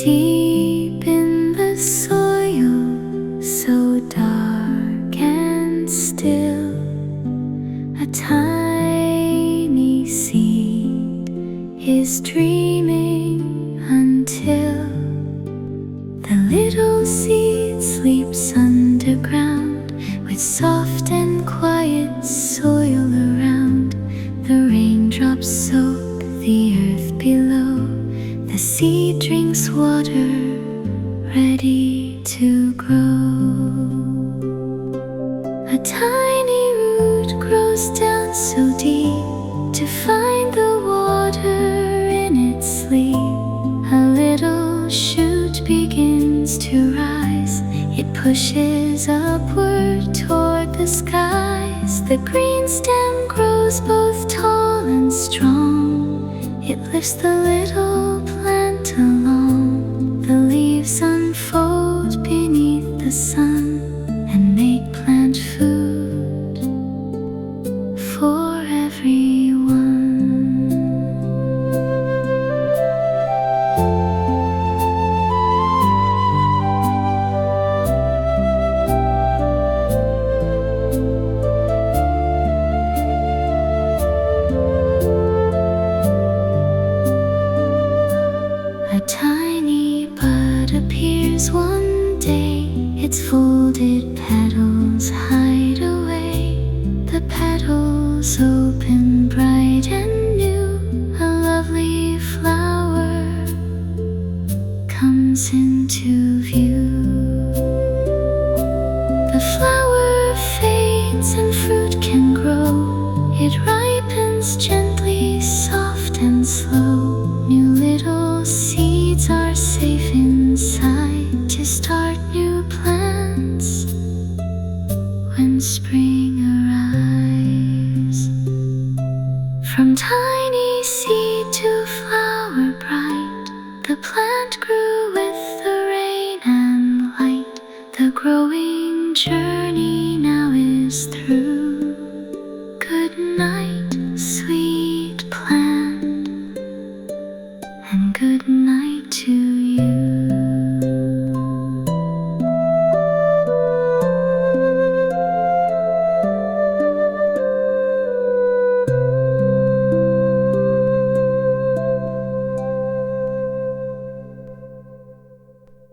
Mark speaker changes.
Speaker 1: Deep in the soil, so dark and still, a tiny seed is dreaming until the little seed sleeps underground with soft and quiet soil around. The raindrops soak the earth below. The seed drinks water, ready to grow. A tiny root grows down so deep to find the water in its sleep. A little shoot begins to rise. It pushes upward toward the skies. The green stem grows both tall and strong. It lifts the little plant along. The leaves unfold beneath the sun and make plant food for everyone. A tiny bud appears one day. Its folded petals hide away. The petals open bright and new. A lovely flower comes into view. The flower fades and fruit can grow. It ripens gently, soft and slow. New little seeds are safe inside to start new plants when spring arrives. From tiny seed to flower bright, the plant grew with the rain and light. The growing journey now is through. Good night, sweet plant, and good night to you.